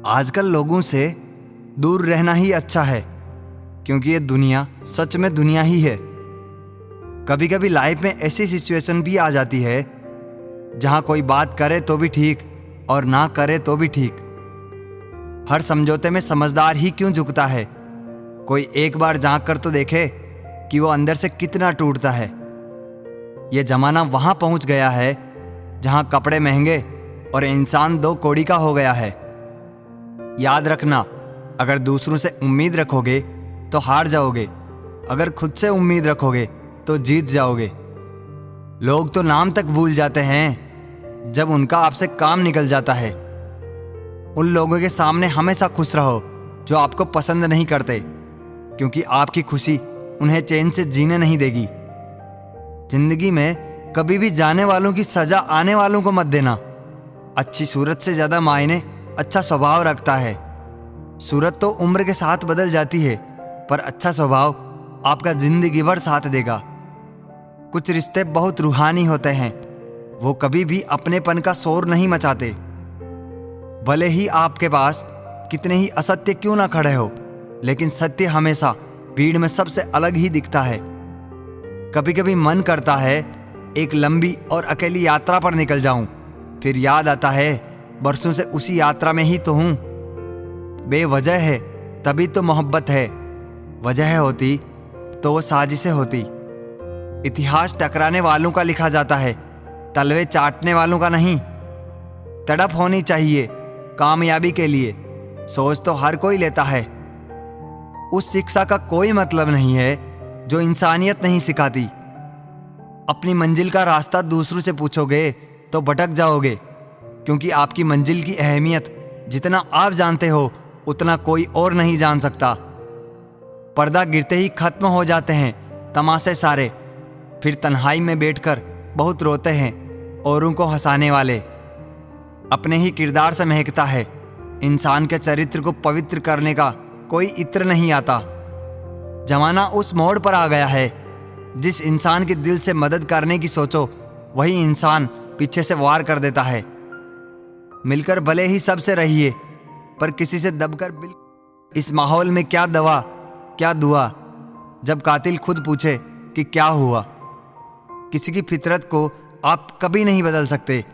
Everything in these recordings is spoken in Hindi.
आजकल लोगों से दूर रहना ही अच्छा है, क्योंकि ये दुनिया सच में दुनिया ही है। कभी कभी लाइफ में ऐसी सिचुएशन भी आ जाती है जहां कोई बात करे तो भी ठीक और ना करे तो भी ठीक। हर समझौते में समझदार ही क्यों झुकता है? कोई एक बार झांक कर तो देखे कि वो अंदर से कितना टूटता है। ये जमाना वहां पहुंच गया है जहां कपड़े महंगे और इंसान दो कौड़ी का हो गया है। याद रखना, अगर दूसरों से उम्मीद रखोगे तो हार जाओगे, अगर खुद से उम्मीद रखोगे तो जीत जाओगे। लोग तो नाम तक भूल जाते हैं जब उनका आपसे काम निकल जाता है। उन लोगों के सामने हमेशा खुश रहो जो आपको पसंद नहीं करते, क्योंकि आपकी खुशी उन्हें चैन से जीने नहीं देगी। जिंदगी में कभी भी जाने वालों की सजा आने वालों को मत देना। अच्छी सूरत से ज्यादा मायने अच्छा स्वभाव रखता है। सूरत तो उम्र के साथ बदल जाती है, पर अच्छा स्वभाव आपका जिंदगी भर साथ देगा। कुछ रिश्ते बहुत रूहानी होते हैं, वो कभी भी अपनेपन का शोर नहीं मचाते। भले ही आपके पास कितने ही असत्य क्यों ना खड़े हो, लेकिन सत्य हमेशा भीड़ में सबसे अलग ही दिखता है। कभी कभी मन करता है एक लंबी और अकेली यात्रा पर निकल जाऊं, फिर याद आता है बरसों से उसी यात्रा में ही तो हूं। बेवजह है तभी तो मोहब्बत है, वजह होती तो वो साजिशें होती। इतिहास टकराने वालों का लिखा जाता है, तलवे चाटने वालों का नहीं। तड़प होनी चाहिए कामयाबी के लिए, सोच तो हर कोई लेता है। उस शिक्षा का कोई मतलब नहीं है जो इंसानियत नहीं सिखाती। अपनी मंजिल का रास्ता दूसरों से पूछोगे तो भटक जाओगे, क्योंकि आपकी मंजिल की अहमियत जितना आप जानते हो उतना कोई और नहीं जान सकता। पर्दा गिरते ही खत्म हो जाते हैं तमाशे सारे, फिर तन्हाई में बैठकर बहुत रोते हैं औरों को हंसाने वाले। अपने ही किरदार से महकता है, इंसान के चरित्र को पवित्र करने का कोई इत्र नहीं आता। जमाना उस मोड़ पर आ गया है, जिस इंसान के दिल से मदद करने की सोचो वही इंसान पीछे से वार कर देता है। मिलकर भले ही सबसे रहिए, पर किसी से दबकर इस माहौल में क्या दवा क्या दुआ, जब कातिल खुद पूछे कि क्या हुआ। किसी की फितरत को आप कभी नहीं बदल सकते।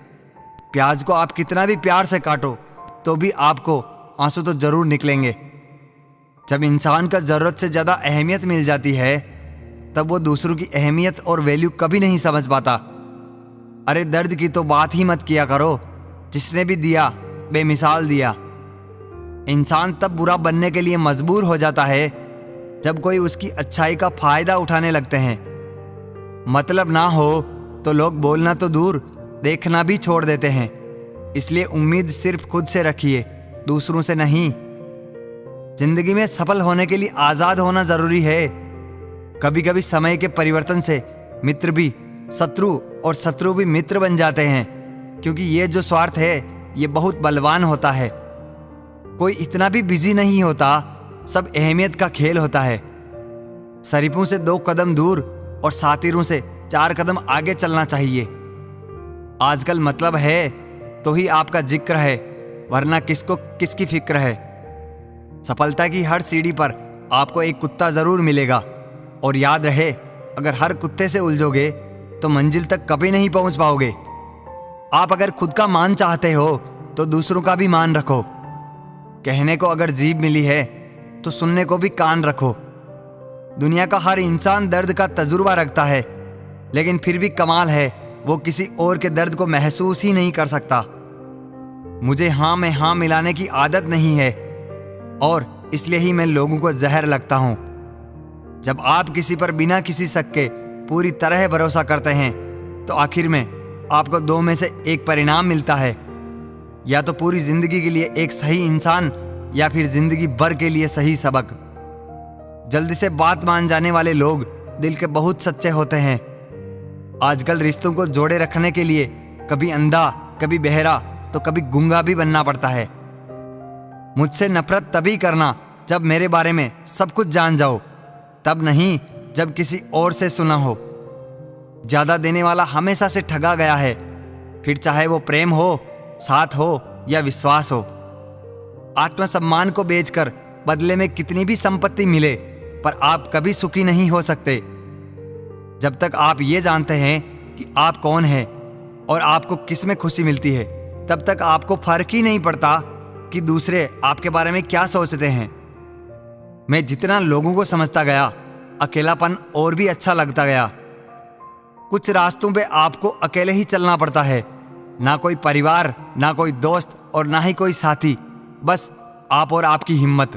प्याज को आप कितना भी प्यार से काटो तो भी आपको आंसू तो जरूर निकलेंगे। जब इंसान का जरूरत से ज्यादा अहमियत मिल जाती है, तब वो दूसरों की अहमियत और वैल्यू कभी नहीं समझ पाता। अरे दर्द की तो बात ही मत किया करो, जिसने भी दिया बेमिसाल दिया। इंसान तब बुरा बनने के लिए मजबूर हो जाता है जब कोई उसकी अच्छाई का फायदा उठाने लगते हैं। मतलब ना हो तो लोग बोलना तो दूर देखना भी छोड़ देते हैं। इसलिए उम्मीद सिर्फ खुद से रखिए, दूसरों से नहीं। जिंदगी में सफल होने के लिए आजाद होना जरूरी है। कभी कभी समय के परिवर्तन से मित्र भी शत्रु और शत्रु भी मित्र बन जाते हैं, क्योंकि ये जो स्वार्थ है ये बहुत बलवान होता है। कोई इतना भी बिजी नहीं होता, सब अहमियत का खेल होता है। शरीफों से 2 कदम दूर और सातिरों से 4 कदम आगे चलना चाहिए। आजकल मतलब है तो ही आपका जिक्र है, वरना किसको किसकी फिक्र है। सफलता की हर सीढ़ी पर आपको एक कुत्ता जरूर मिलेगा, और याद रहे अगर हर कुत्ते से उलझोगे तो मंजिल तक कभी नहीं पहुंच पाओगे। आप अगर खुद का मान चाहते हो तो दूसरों का भी मान रखो। कहने को अगर जीभ मिली है तो सुनने को भी कान रखो। दुनिया का हर इंसान दर्द का तजुर्बा रखता है, लेकिन फिर भी कमाल है वो किसी और के दर्द को महसूस ही नहीं कर सकता। मुझे हाँ में हाँ मिलाने की आदत नहीं है, और इसलिए ही मैं लोगों को जहर लगता हूं। जब आप किसी पर बिना किसी शक के पूरी तरह भरोसा करते हैं तो आखिर में आपको 2 में से एक परिणाम मिलता है, या तो पूरी जिंदगी के लिए एक सही इंसान, या फिर जिंदगी भर के लिए सही सबक। जल्दी से बात मान जाने वाले लोग दिल के बहुत सच्चे होते हैं। आजकल रिश्तों को जोड़े रखने के लिए कभी अंधा, कभी बहरा, तो कभी गूंगा भी बनना पड़ता है। मुझसे नफरत तभी करना जब मेरे बारे में सब कुछ जान जाओ, तब नहीं जब किसी और से सुना हो। ज्यादा देने वाला हमेशा से ठगा गया है, फिर चाहे वो प्रेम हो, साथ हो या विश्वास हो। आत्मसम्मान को बेचकर बदले में कितनी भी संपत्ति मिले, पर आप कभी सुखी नहीं हो सकते। जब तक आप ये जानते हैं कि आप कौन हैं और आपको किस में खुशी मिलती है, तब तक आपको फर्क ही नहीं पड़ता कि दूसरे आपके बारे में क्या सोचते हैं। मैं जितना लोगों को समझता गया, अकेलापन और भी अच्छा लगता गया। कुछ रास्तों पे आपको अकेले ही चलना पड़ता है, ना कोई परिवार, ना कोई दोस्त और ना ही कोई साथी, बस आप और आपकी हिम्मत।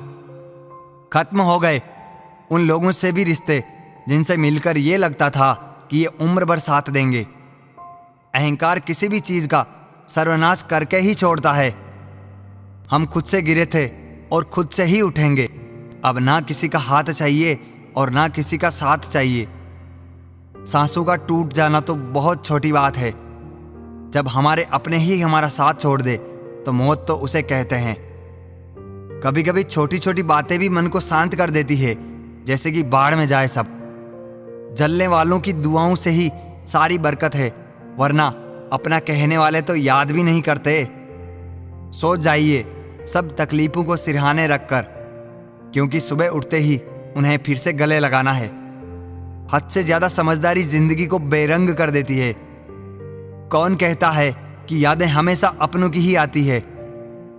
खत्म हो गए उन लोगों से भी रिश्ते जिनसे मिलकर ये लगता था कि ये उम्र भर साथ देंगे। अहंकार किसी भी चीज का सर्वनाश करके ही छोड़ता है। हम खुद से गिरे थे और खुद से ही उठेंगे। अब ना किसी का हाथ चाहिए और ना किसी का साथ चाहिए। सांसों का टूट जाना तो बहुत छोटी बात है। जब हमारे अपने ही हमारा साथ छोड़ दे तो मौत तो उसे कहते हैं। कभी कभी छोटी छोटी बातें भी मन को शांत कर देती है, जैसे कि बाढ़ में जाए सब। जलने वालों की दुआओं से ही सारी बरकत है, वरना अपना कहने वाले तो याद भी नहीं करते। सो जाइए सब तकलीफों को सिरहाने रखकर, क्योंकि सुबह उठते ही उन्हें फिर से गले लगाना है। हद से ज्यादा समझदारी जिंदगी को बेरंग कर देती है। कौन कहता है कि यादें हमेशा अपनों की ही आती है?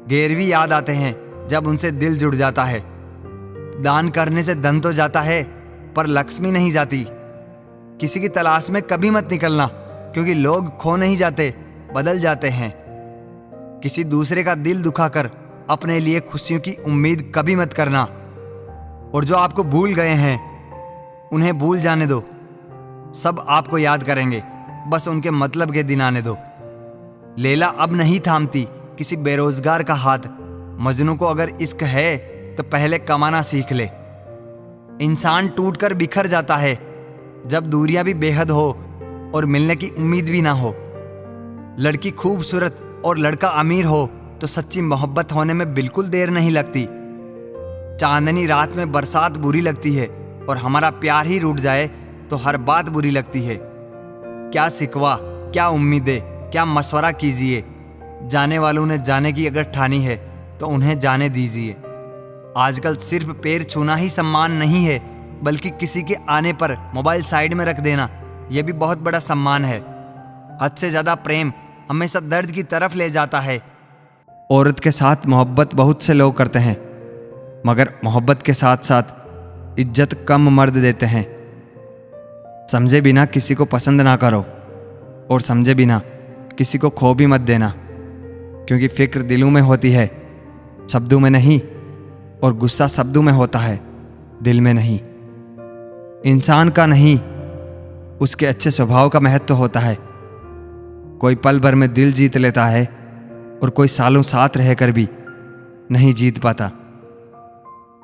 गैर भी याद आते हैं जब उनसे दिल जुड़ जाता है। दान करने से धन तो जाता है, पर लक्ष्मी नहीं जाती। किसी की तलाश में कभी मत निकलना, क्योंकि लोग खो नहीं जाते, बदल जाते हैं। किसी दूसरे का दिल दुखाकर अपने लिए खुशियों की उम्मीद कभी मत करना। और जो आपको भूल गए हैं उन्हें भूल जाने दो। सब आपको याद करेंगे, बस उनके मतलब के दिन आने दो। लैला अब नहीं थामती किसी बेरोजगार का हाथ। मजनू को अगर इश्क है तो पहले कमाना सीख ले। इंसान टूटकर बिखर जाता है जब दूरियां भी बेहद हो और मिलने की उम्मीद भी ना हो। लड़की खूबसूरत और लड़का अमीर हो तो सच्ची मोहब्बत होने में बिल्कुल देर नहीं लगती। चांदनी रात में बरसात बुरी लगती है, और हमारा प्यार ही रूठ जाए तो हर बात बुरी लगती है। क्या सिकवा, क्या उम्मीदें, क्या मशवरा कीजिए। जाने वालों ने जाने की अगर ठानी है तो उन्हें जाने दीजिए। आजकल सिर्फ पैर छूना ही सम्मान नहीं है, बल्कि किसी के आने पर मोबाइल साइड में रख देना यह भी बहुत बड़ा सम्मान है। हद से ज्यादा प्रेम हमेशा दर्द की तरफ ले जाता है। औरत के साथ मोहब्बत बहुत से लोग करते हैं, मगर मोहब्बत के साथ साथ इज्जत कम मर्द देते हैं। समझे बिना किसी को पसंद ना करो, और समझे बिना किसी को खो भी मत देना, क्योंकि फिक्र दिलों में होती है, शब्दों में नहीं, और गुस्सा शब्दों में होता है, दिल में नहीं। इंसान का नहीं, उसके अच्छे स्वभाव का महत्व होता है। कोई पल भर में दिल जीत लेता है और कोई सालों साथ रहकर भी नहीं जीत पाता।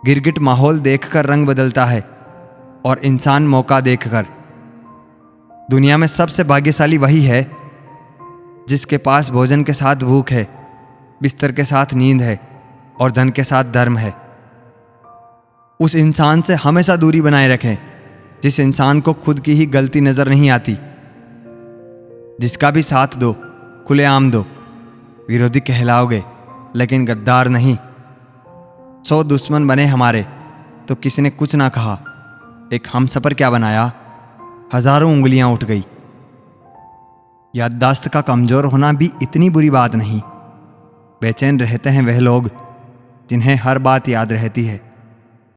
गिरगिट माहौल देखकर रंग बदलता है और इंसान मौका देखकर। दुनिया में सबसे भाग्यशाली वही है जिसके पास भोजन के साथ भूख है, बिस्तर के साथ नींद है और धन के साथ धर्म है। उस इंसान से हमेशा दूरी बनाए रखें जिस इंसान को खुद की ही गलती नजर नहीं आती। जिसका भी साथ दो, खुलेआम दो। विरोधी कहलाओगे लेकिन गद्दार नहीं। 100 दुश्मन बने हमारे तो किसी ने कुछ ना कहा, एक हमसफर क्या बनाया, हजारों उंगलियां उठ गई। याददाश्त का कमजोर होना भी इतनी बुरी बात नहीं। बेचैन रहते हैं वह लोग जिन्हें हर बात याद रहती है।